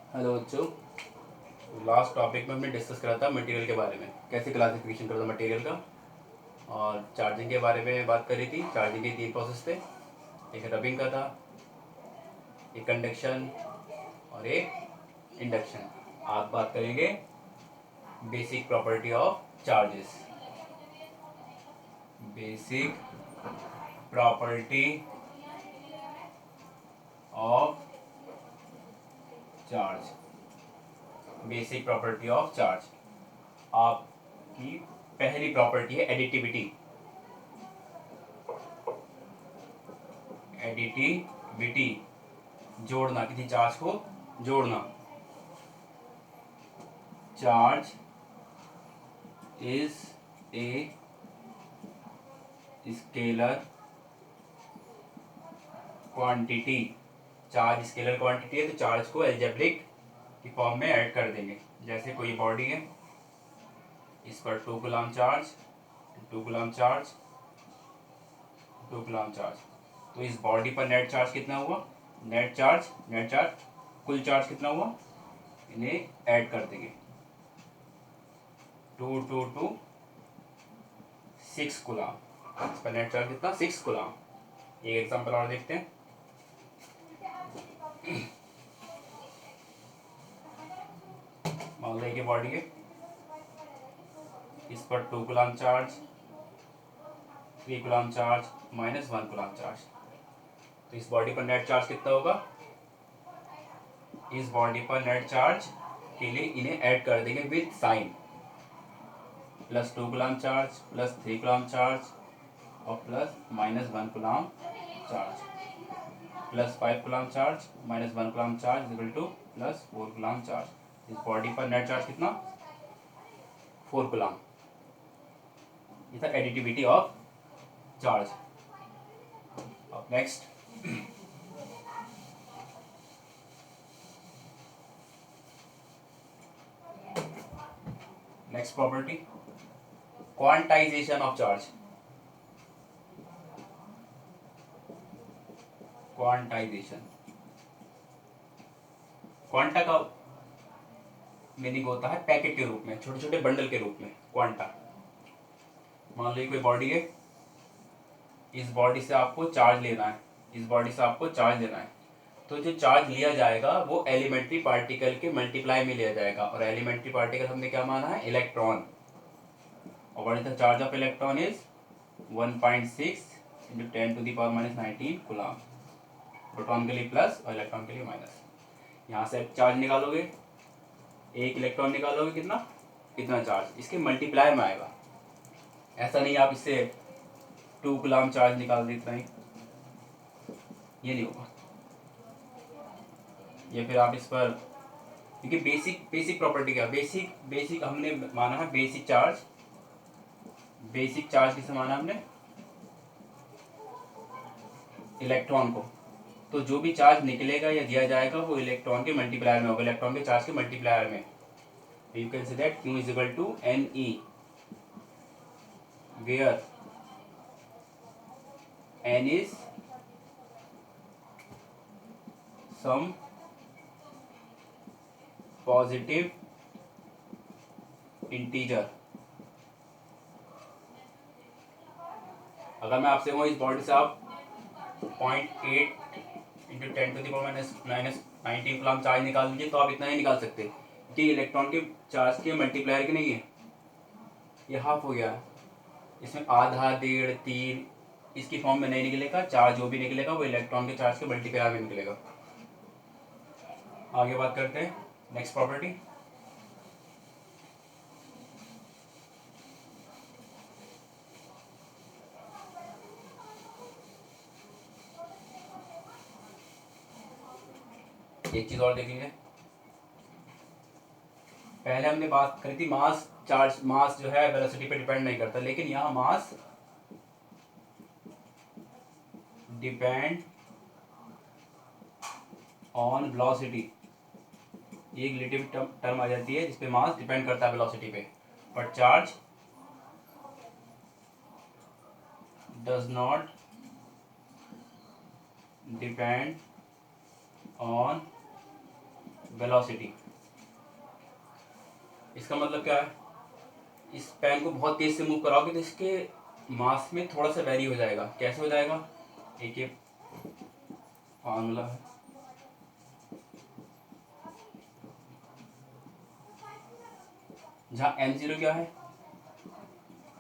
Hello बच्चों। Last topic में हमने डिस्कस करा था मटेरियल के बारे में, कैसे क्लासिफिकेशन करा था मटेरियल का, और चार्जिंग के बारे में बात करी थी। चार्जिंग के 3 प्रोसेस थे, एक रबिंग का था, एक कंडक्शन और एक इंडक्शन। आप बात करेंगे basic property of charges. Basic property of charge. Basic property of charge आपकी पहली प्रॉपर्टी है एडिटिविटी। एडिटिविटी, जोड़ना, किसी चार्ज को जोड़ना। Charge is a scalar quantity. Charge scalar quantity है तो चार्ज को एल्जेब्रिक की फॉर्म में ऐड कर देंगे। जैसे कोई बॉडी है, इस पर 2 coulomb charge, 2 coulomb charge, 2 coulomb charge, तो इस बॉडी पर नेट चार्ज कितना हुआ? नेट चार्ज कुल चार्ज कितना हुआ? इन्हें ऐड कर देंगे। 2 2 2 6 कूलम। इस पर नेट चार्ज कितना? 6 कूलम। एक एग्जांपल और देखते हैं। मान लो एक बॉडी है, इस पर 2 coulomb charge, 3 coulomb charge, -1 coulomb charge, तो इस बॉडी पर नेट चार्ज कितना होगा? इस बॉडी पर नेट चार्ज के लिए इन्हें ऐड कर देंगे with sign, +2 coulomb charge, +3 coulomb charge और +-1 coulomb charge, +5 coulomb charge, -1 coulomb charge equal to +4 coulomb charge. इस बॉडी पर नेट चार्ज कितना? 4 कूलम। ये था एडिटिविटी ऑफ चार्ज। अब next, next property, quantization of charge. Quantization, quanta का meaning होता है पैकेट के रूप में, छोटे छोटे बंडल के रूप में क्वांटा। मान लो कोई बॉडी है, इस बॉडी से आपको चार्ज लेना है, इस बॉडी से आपको चार्ज लेना है, तो जो चार्ज लिया जाएगा वो एलिमेंट्री पार्टिकल के मल्टीप्लाई में लिया जाएगा। और एलिमेंट्री पार्टिकल हमने क्या माना है? इलेक्ट्रॉन। और what is the charge of electron? Is 1.6 × 10⁻⁻19 coulomb. Proton के लिए प्लस और इलेक्ट्रॉन के लिए माइनस। यहाँ से चार्ज निकालोगे, एक इलेक्ट्रॉन निकालोगे, कितना? इतना चार्ज इसके मल्टीप्लाई में आएगा। ऐसा नहीं आप इससे 2 कूलम चार्ज निकाल दे, इतना ही, ये नहीं होगा। या फिर आप इस पर, क्योंकि बेसिक प्रॉपर्टी क्या? बेसिक हमने माना है बेसिक चार्ज। बेसिक चार्ज किसे माना हमने? इलेक्ट्रॉन को। तो जो भी चार्ज निकलेगा या दिया जाएगा वो इलेक्ट्रॉन के मल्टीप्लायर में होगा, इलेक्ट्रॉन के चार्ज के मल्टीप्लायर में। You can say that Q is equal to Ne, where N is some positive integer. अगर मैं आपसे कहूँ इस बॉडी से आप 0.8 × 10⁻⁻19 कूलम चार्ज निकाल दीजिए, तो आप इतना ही निकाल सकते हैं, क्योंकि इलेक्ट्रॉन के चार्ज के मल्टीप्लायर के नहीं है, ये हाफ हो गया। इसमें आधा, 1.5, 3 इसकी फॉर्म में नहीं निकलेगा। चार्ज जो भी निकलेगा वो इलेक्ट्रॉन के चार्ज के मल्टीप्लायर में निकलेगा। आगे बात करते हैं नेक्स्ट प्रॉपर्टी। एक चीज और देखेंगे, पहले हमने बात करी थी मास चार्ज। मास जो है वेलोसिटी पे डिपेंड नहीं करता, लेकिन यहाँ मास डिपेंड ऑन वेलोसिटी। ये एक रिलेटिव टर्म आ जाती है जिसपे मास डिपेंड करता है वेलोसिटी पे, but charge does not depend on velocity. इसका मतलब क्या है, इस पेन को बहुत तेज से मूव कराओगे तो इसके मास में थोड़ा सा वेरी हो जाएगा। कैसे हो जाएगा, एक ये फॉर्मूला है, जहाँ m0 क्या है,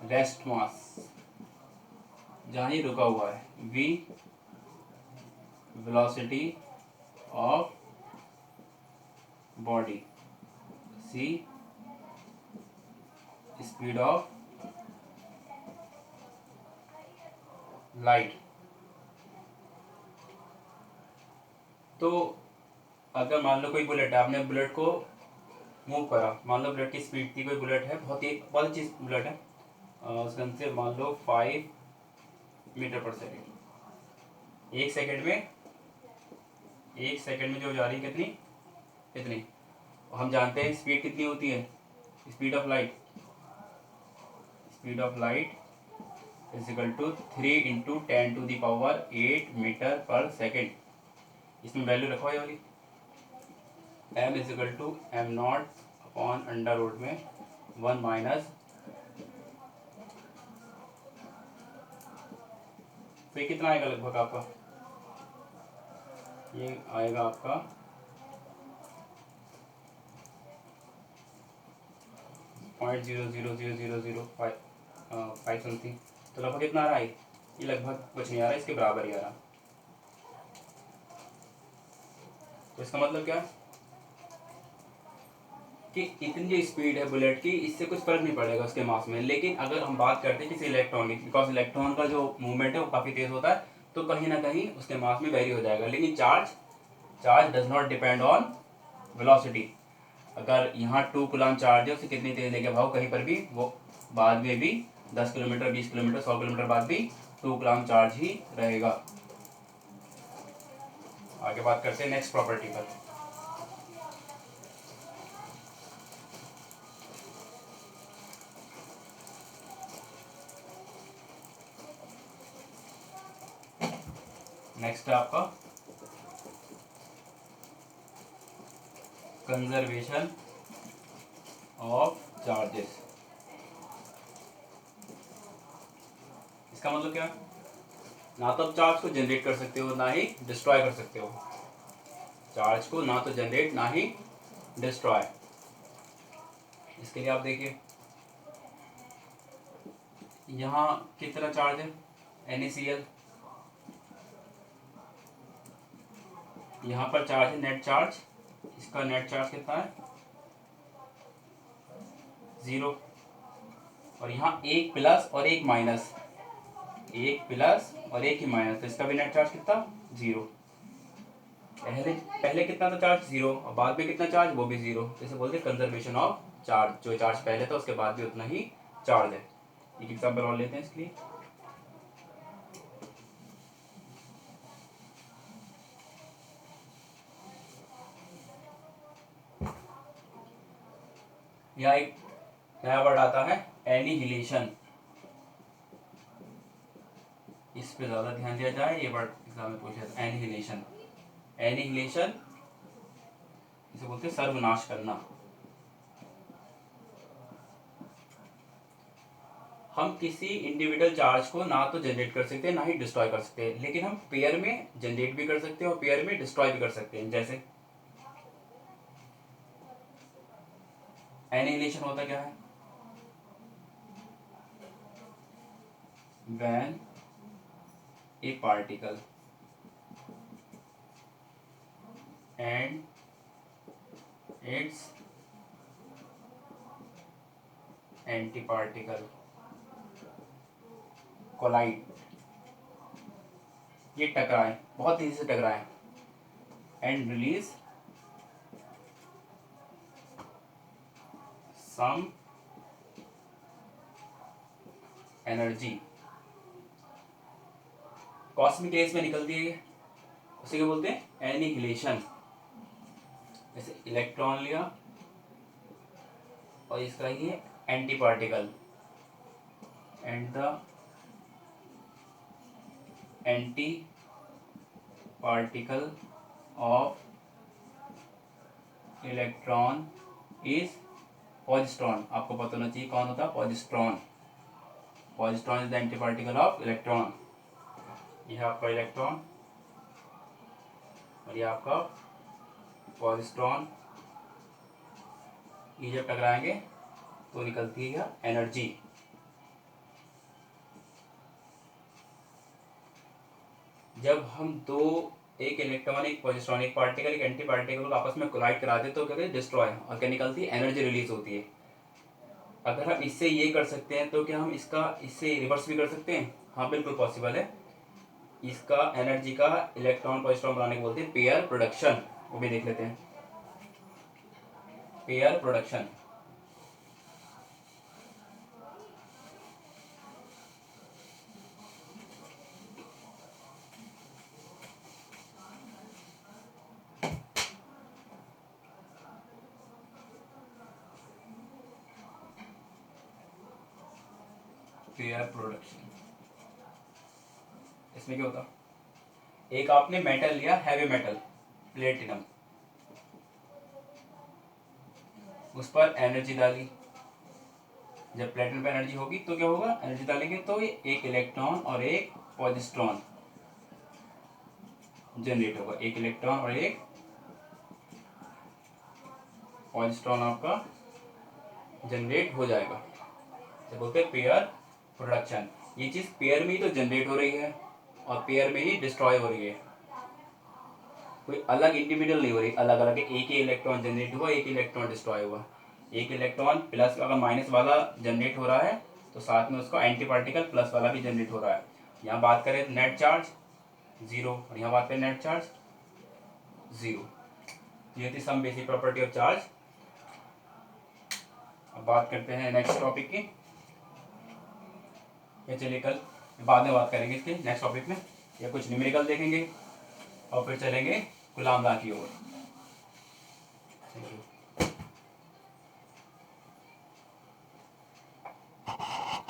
रेस्ट मास, जहाँ ये रुका हुआ है, v velocity of body, c speed of light. तो अगर मान लो कोई बुलेट है, आपने बुलेट को मूव करा, मान लो बुलेट की स्पीड थी, कोई बुलेट है बहुत अच्छी बुलेट है, उसके अंदर से मान लो 5 मीटर पर सेकेंड, एक सेकेंड में जो जा रही है कितनी, इतनी। हम जानते हैं स्पीड कितनी होती है, speed of light is equal to 3 into 10⁸ metre पर सेकेंड। इसमें वैल्यू रखो ये वाली, m is equal to m0 upon under root में 1 माइनस, तो ये कितना आएगा लगभग आपका, ये आएगा आपका 0.00005 समथिंग। तो लगभग कितना आ रहा है, ये लगभग कुछ नहीं आ रहा, इसके बराबर ही आ रहा। तो इसका मतलब क्या कि इतनी जो स्पीड है बुलेट की, इससे कुछ फर्क नहीं पड़ेगा उसके मास में। लेकिन अगर हम बात करते हैं किसी इलेक्ट्रॉन की, बिकॉज इलेक्ट्रॉन का जो मूवमेंट है वो काफ़ी तेज होता है, तो कहीं ना कहीं उसके मास में वेरी हो जाएगा। लेकिन charge does not depend on velocity. अगर यहाँ 2 कूलम चार्ज है, उसे कितनी तेज लेके भागो कहीं पर भी, वो बाद में भी 10 किलोमीटर 20 किलोमीटर 100 किलोमीटर बाद भी 2 कूलम चार्ज ही रहेगा। आगे बात करते हैं नेक्स्ट प्रॉपर्टी पर। नेक्स्ट है आपका कंजर्वेशन ऑफ चार्जेस। इसका मतलब क्या, ना तो आप चार्ज को जनरेट कर सकते हो ना ही डिस्ट्रॉय कर सकते हो। चार्ज को ना तो जनरेट ना ही डिस्ट्रॉय। इसके लिए आप देखिए यहाँ कितना चार्ज है, NaCl, यहाँ पर चार्ज है नेट चार्ज, इसका नेट चार्ज कितना है 0, और यहाँ एक प्लस और एक माइनस, एक प्लस और एक ही माइनस, तो इसका भी नेट चार्ज कितना 0। पहले कितना था चार्ज 0 और बाद में कितना चार्ज वो भी 0। जैसे बोलते हैं कंजर्वेशन ऑफ चार्ज, जो चार्ज पहले था उसके बाद भी उतना ही चार्ज है। एक एग्जाम्पल और लेते हैं इसके लिए। यहाँ एक नया वर्ड आता है एनिहिलेशन, इस पे ज्यादा ध्यान दिया जाए, ये वर्ड एग्जाम में पूछा था। एनिहिलेशन, एनिहिलेशन इसे बोलते हैं सर्वनाश करना। हम किसी इंडिविजुअल चार्ज को ना तो जनरेट कर सकते हैं ना ही डिस्ट्रॉय कर सकते हैं, लेकिन हम पेयर में जनरेट भी कर सकते हैं और पेयर में डिस्ट्रॉय भी कर सकते हैं। जैसे एनिहिलेशन होता क्या है, when a particle and its anti particle collide, ये टकराए, बहुत तेजी से टकराए, and release some energy, cosmic rays में निकलती है, उसे क्या बोलते हैं एनिहिलेशन। जैसे इलेक्ट्रॉन लिया और इसका ये anti particle, and the anti particle of electron is positron. आपको पता होना चाहिए कौन होता है positron. Positron is the anti particle of electron. यह आपका इलेक्ट्रॉन और ये आपका पॉजिट्रॉन, ये जब टकराएंगे तो निकलती है एनर्जी। जब हम दो, एक इलेक्ट्रॉन एक पॉजिट्रॉन एक पार्टिकल एक एंटी पार्टिकल को आपस में कोलाइड कराते तो क्या कहते हैं डिस्ट्रॉय, और क्या निकलती है एनर्जी रिलीज होती है। अगर हम इससे ये कर सकते हैं तो क्या हम इसका इससे रिवर्स भी कर सकते हैं? हाँ बिल्कुल पॉसिबल है। इसका एनर्जी का इलेक्ट्रॉन पॉजिट्रॉन बनाने को बोलते हैं पेयर प्रोडक्शन। वो भी देख लेते हैं, पेयर प्रोडक्शन। पेयर प्रोडक्शन इसमें क्या होता, एक आपने मेटल लिया हैवी मेटल प्लेटिनम, उस पर एनर्जी डाली। जब प्लेटिनम पर एनर्जी होगी तो क्या होगा, एनर्जी डालेंगे तो ये एक इलेक्ट्रॉन और एक पॉजिट्रॉन जनरेट होगा। एक इलेक्ट्रॉन और एक पॉजिट्रॉन आपका जनरेट हो जाएगा, तो बोलते हैं पेयर प्रोडक्शन। ये चीज पेयर में ही तो जनरेट हो रही है और पेयर में ही डिस्ट्रॉय हो रही है, कोई अलग इंडिविजुअल नहीं हो रही। अलग अलग एक ही इलेक्ट्रॉन जनरेट हुआ, एक इलेक्ट्रॉन डिस्ट्रॉय हुआ। एक इलेक्ट्रॉन प्लस अगर माइनस वाला जनरेट हो रहा है तो साथ में उसका एंटी पार्टिकल प्लस वाला भी जनरेट हो रहा है। यहाँ बात करें नेट चार्ज जीरो, और यहाँ बात करें नेट चार्ज जीरो। ये थी some basic property of charge. अब बात करते हैं नेक्स्ट टॉपिक की। ये चलिए कल बाद में बात करेंगे इसके नेक्स्ट टॉपिक में, या कुछ न्यूमेरिकल देखेंगे और फिर चलेंगे गुलाम दा की ओर।